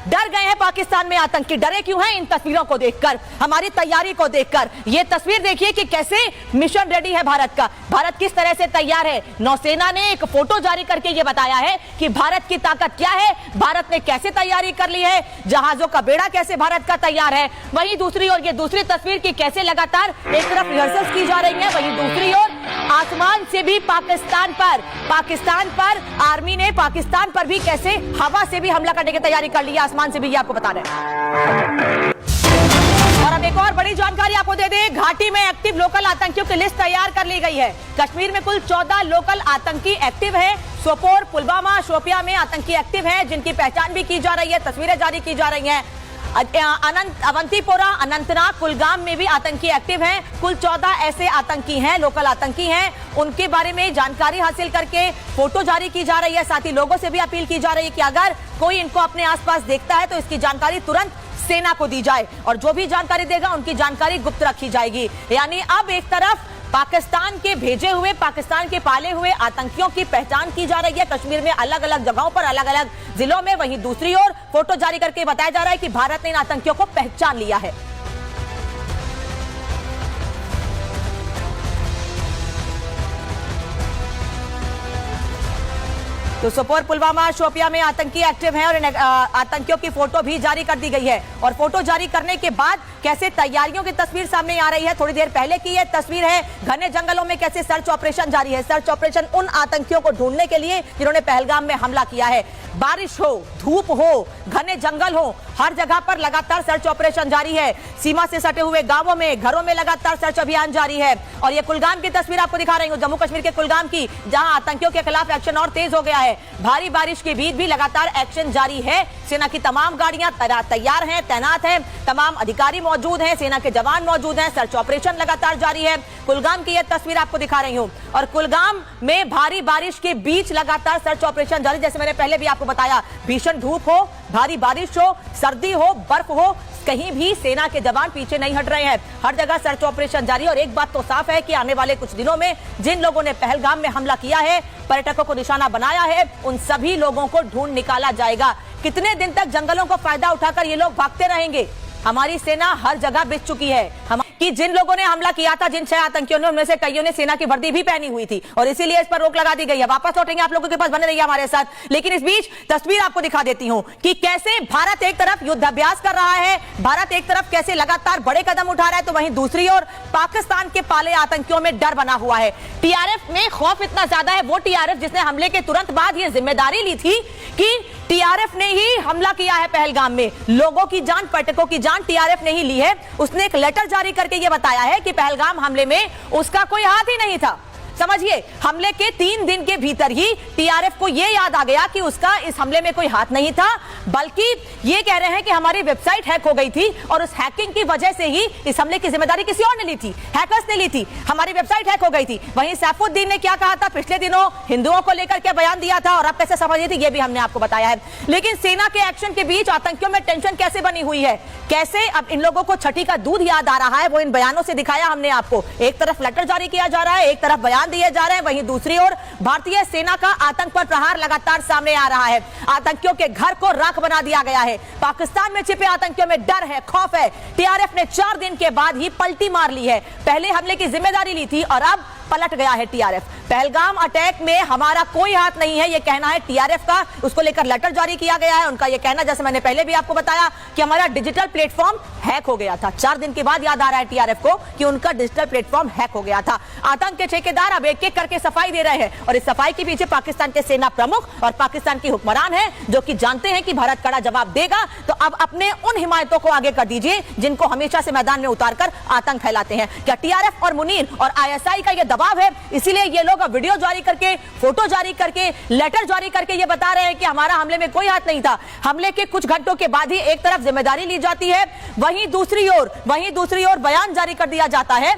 डर गए हैं पाकिस्तान में आतंकी। डरे क्यों हैं? इन तस्वीरों को देखकर, हमारी तैयारी को देखकर। ये तस्वीर देखिए कि कैसे मिशन रेडी है भारत का, भारत किस तरह से तैयार है। नौसेना ने एक फोटो जारी करके ये बताया है कि भारत की ताकत क्या है, भारत ने कैसे तैयारी कर ली है, जहाजों का बेड़ा कैसे भारत का तैयार है। वहीं दूसरी ओर ये दूसरी तस्वीर की कैसे लगातार एक तरफ रिहर्सल्स की जा रही है, वहीं दूसरी ओर आसमान से भी पाकिस्तान पर आर्मी ने पाकिस्तान पर भी कैसे हवा से भी हमला करने की तैयारी कर ली है, आसमान से भी, ये आपको बता रहे हैं। और अब एक और बड़ी जानकारी आपको दे दें, घाटी में एक्टिव लोकल आतंकियों की लिस्ट तैयार कर ली गई है। कश्मीर में कुल 14 लोकल आतंकी एक्टिव है। सोपोर, पुलवामा, शोपिया में आतंकी एक्टिव है, जिनकी पहचान भी की जा रही है, तस्वीरें जारी की जा रही हैं। अवंतीपोरा, अनंतनाग, कुलगाम में भी आतंकी एक्टिव हैं। कुल 14 ऐसे आतंकी हैं, लोकल आतंकी हैं, उनके बारे में जानकारी हासिल करके फोटो जारी की जा रही है। साथ ही लोगों से भी अपील की जा रही है कि अगर कोई इनको अपने आसपास देखता है तो इसकी जानकारी तुरंत सेना को दी जाए, और जो भी जानकारी देगा उनकी जानकारी गुप्त रखी जाएगी। यानी अब एक तरफ पाकिस्तान के भेजे हुए, पाकिस्तान के पाले हुए आतंकियों की पहचान की जा रही है कश्मीर में अलग अलग जगहों पर, अलग अलग जिलों में। वहीं दूसरी ओर फोटो जारी करके बताया जा रहा है कि भारत ने इन आतंकियों को पहचान लिया है। तो सोपोर, पुलवामा, शोपिया में आतंकी एक्टिव हैं और इन आतंकियों की फोटो भी जारी कर दी गई है। और फोटो जारी करने के बाद कैसे तैयारियों की तस्वीर सामने आ रही है, थोड़ी देर पहले की यह तस्वीर है। घने जंगलों में कैसे सर्च ऑपरेशन जारी है, सर्च ऑपरेशन उन आतंकियों को ढूंढने के लिए जिन्होंने पहलगाम में हमला किया है। बारिश हो, धूप हो, घने जंगल हो, हर जगह पर लगातार सर्च ऑपरेशन जारी है। सीमा से सटे हुए गांवों में, घरों में लगातार सर्च अभियान जारी है। और ये कुलगाम की तस्वीर आपको दिखा रही हूं, जम्मू कश्मीर के कुलगाम की, जहां आतंकियों के खिलाफ एक्शन और तेज हो गया है। भारी बारिश के बीच भी लगातार एक्शन जारी है। सेना की तमाम गाड़ियां तैयार हैं, तैनात हैं, तमाम अधिकारी मौजूद हैं, सेना के जवान मौजूद हैं, सर्च ऑपरेशन लगातार जारी है। कुलगाम की यह तस्वीर आपको दिखा रही हूं, और कुलगाम में भारी बारिश के बीच लगातार सर्च ऑपरेशन जारी। जैसे मैंने पहले भी आपको बताया, भीषण धूप हो, भारी बारिश हो, सर्दी हो, बर्फ हो, कहीं भी सेना के जवान पीछे नहीं हट रहे हैं। हर जगह सर्च ऑपरेशन जारी। और एक बात तो साफ है कि आने वाले कुछ दिनों में जिन लोगों ने पहलगाम में हमला किया है, पर्यटकों को निशाना बनाया है, उन सभी लोगों को ढूंढ निकाला जाएगा। कितने दिन तक जंगलों को फायदा उठाकर ये लोग भागते रहेंगे? हमारी सेना हर जगह बिछ चुकी है कि जिन लोगों ने हमला किया था, जिन 6 आतंकियों ने, उनमें से कईयों ने सेना की वर्दी भी पहनी हुई थी, और इसीलिए इस पर रोक लगा दी गई है। वापस लौटेंगे आप लोगों के पास, बने रहिए हमारे साथ। लेकिन इस बीच तस्वीर आपको दिखा देती हूं कि कैसे भारत एक तरफ युद्धाभ्यास कर रहा है, भारत एक तरफ कैसे लगातार बड़े कदम उठा रहा है, तो वहीं दूसरी ओर पाकिस्तान के पाले आतंकियों में डर बना हुआ है। टीआरएफ में खौफ इतना ज्यादा है, वो टीआरएफ जिसने हमले के तुरंत बाद ये जिम्मेदारी ली थी कि टीआरएफ ने ही हमला किया है पहलगाम में, लोगों की जान, पर्यटकों की जान टीआरएफ ने ही ली है। उसने एक लेटर जारी करके यह बताया है कि पहलगाम हमले में उसका कोई हाथ ही नहीं था। समझिए, हमले के 3 दिन के भीतर ही टीआरएफ को यह याद आ गया कि उसका इस हमले में कोई हाथ नहीं था, बल्कि ये कह रहे हैं कि हमारी वेबसाइट हैक हो गई थी, और उस हैकिंग की वजह से ही इस हमले की जिम्मेदारी किसी और ने ली थी, हैकर्स ने ली थी। हमारी वेबसाइट हैक हो गई थी। वहीं सैफुद्दीन ने क्या कहा था पिछले दिनों, हिंदुओं को लेकर क्या बयान दिया था, और आप कैसे समझिए थी, ये भी हमने आपको बताया है। लेकिन सेना के एक्शन के बीच आतंकियों में टेंशन कैसे बनी हुई है, कैसे अब इन लोगों को छठी का दूध याद आ रहा है, वो इन बयानों से दिखाया हमने आपको। एक तरफ लेटर जारी किया जा रहा है, एक तरफ बयान दिए जा रहे हैं, वहीं दूसरी ओर भारतीय सेना का आतंक पर प्रहार लगातार सामने आ रहा है। आतंकियों के घर को राख बना दिया गया है। पाकिस्तान में छिपे आतंकियों में डर है, खौफ है। टीआरएफ ने 4 दिन के बाद ही पलटी मार ली है। पहले हमले की जिम्मेदारी ली थी और अब पलट गया है टीआरएफ। पहलगाम अटैक में हमारा कोई हाथ नहीं है, यह कहना है टीआरएफ का। उसको लेकर लेटर जारी किया गया है। उनका यह कहना, जैसे मैंने पहले भी आपको बताया, कि हमारा डिजिटल प्लेटफॉर्म हैक हो गया था। 4 दिन के बाद याद आ रहा है टीआरएफ को कि उनका डिजिटल प्लेटफॉर्म हैक हो गया था। आतंक के ठेकेदार अब एक एक करके सफाई दे रहे हैं, और इस सफाई के पीछे पाकिस्तान के सेना प्रमुख और पाकिस्तान की हुक्मरान है, जो कि जानते हैं कि भारत कड़ा जवाब देगा। तो अब अपने उन हिमायतों को आगे कर दीजिए जिनको हमेशा से मैदान में उतारकर आतंक फैलाते हैं। क्या टीआरएफ और मुनीर और आईएसआई का यह दबाव है, इसीलिए ये लोग अब वीडियो जारी करके, फोटो जारी करके, लेटर जारी करके ये बता रहे हैं कि हमारा हमले में कोई हाथ नहीं था? हमले के कुछ घंटों के बाद ही एक तरफ जिम्मेदारी ली जाती है, वहीं दूसरी ओर बयान जारी कर दिया जाता है।